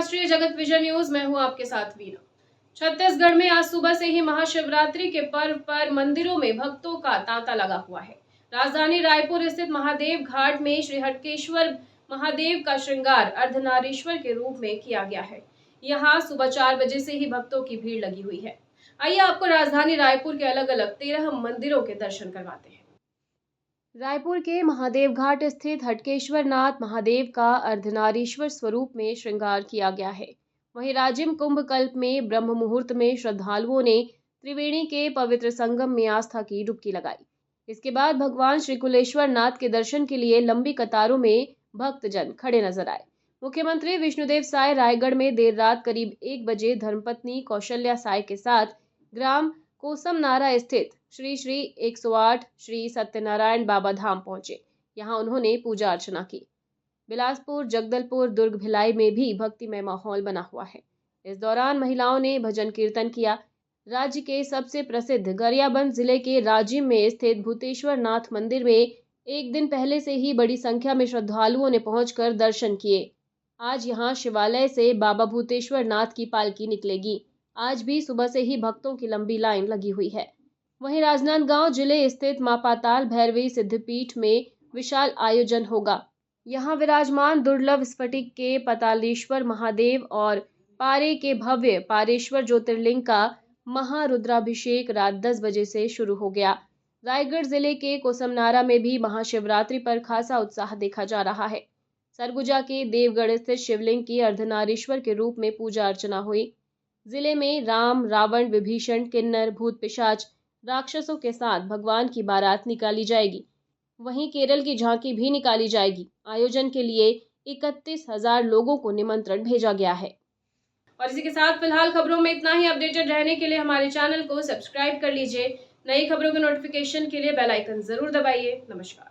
राष्ट्रीय जगत विजय न्यूज में हूं आपके साथ वीना। छत्तीसगढ़ में आज सुबह से ही महाशिवरात्रि के पर्व पर मंदिरों में भक्तों का तांता लगा हुआ है। राजधानी रायपुर स्थित महादेव घाट में श्री हटकेश्वर महादेव का श्रृंगार अर्धनारीश्वर के रूप में किया गया है। यहाँ सुबह 4 बजे से ही भक्तों की भीड़ लगी हुई है। आइए आपको राजधानी रायपुर के अलग अलग 13 मंदिरों के दर्शन करवाते हैं। रायपुर के महादेव घाट स्थित हटकेश्वर नाथ महादेव का अर्धनारीश्वर स्वरूप में श्रृंगार किया गया है। वहीं राजिम कुंभ कल्प में ब्रह्म मुहूर्त में श्रद्धालुओं ने त्रिवेणी के पवित्र संगम में आस्था की डुबकी लगाई। इसके बाद भगवान श्री कुलेश्वर नाथ के दर्शन के लिए लंबी कतारों में भक्तजन खड़े नजर आए। मुख्यमंत्री विष्णुदेव साय रायगढ़ में देर रात करीब 1 बजे धर्मपत्नी कौशल्या साय के साथ ग्राम कोसमनारा स्थित श्री श्री 108 श्री सत्यनारायण बाबा धाम पहुंचे। यहां उन्होंने पूजा अर्चना की। बिलासपुर, जगदलपुर, दुर्ग, भिलाई में भी भक्तिमय माहौल बना हुआ है। इस दौरान महिलाओं ने भजन कीर्तन किया। राज्य के सबसे प्रसिद्ध गरियाबंद जिले के राजिम में स्थित भूतेश्वर नाथ मंदिर में एक दिन पहले से ही बड़ी संख्या में श्रद्धालुओं ने पहुंचकर दर्शन किए। आज यहां शिवालय से बाबा भूतेश्वर नाथ की पालकी निकलेगी। आज भी सुबह से ही भक्तों की लंबी लाइन लगी हुई है। वहीं राजनांदगांव जिले स्थित मां पाताल भैरवी सिद्धपीठ में विशाल आयोजन होगा। यहां विराजमान दुर्लभ स्फटिक के पातालेश्वर महादेव और पारे के भव्य पारेश्वर ज्योतिर्लिंग का महारुद्राभिषेक रात 10 बजे से शुरू हो गया। रायगढ़ जिले के कोसमनारा में भी महाशिवरात्रि पर खासा उत्साह देखा जा रहा है। सरगुजा के देवगढ़ स्थित शिवलिंग की अर्धनारीश्वर के रूप में पूजा अर्चना हुई। जिले में राम, रावण, विभीषण, किन्नर, भूत पिशाच, राक्षसों के साथ भगवान की बारात निकाली जाएगी। वहीं केरल की झांकी भी निकाली जाएगी। आयोजन के लिए 31,000 लोगों को निमंत्रण भेजा गया है। और इसी के साथ फिलहाल खबरों में इतना ही। अपडेटेड रहने के लिए हमारे चैनल को सब्सक्राइब कर लीजिए। नई खबरों के नोटिफिकेशन के लिए बेल आइकन जरूर दबाइए। नमस्कार।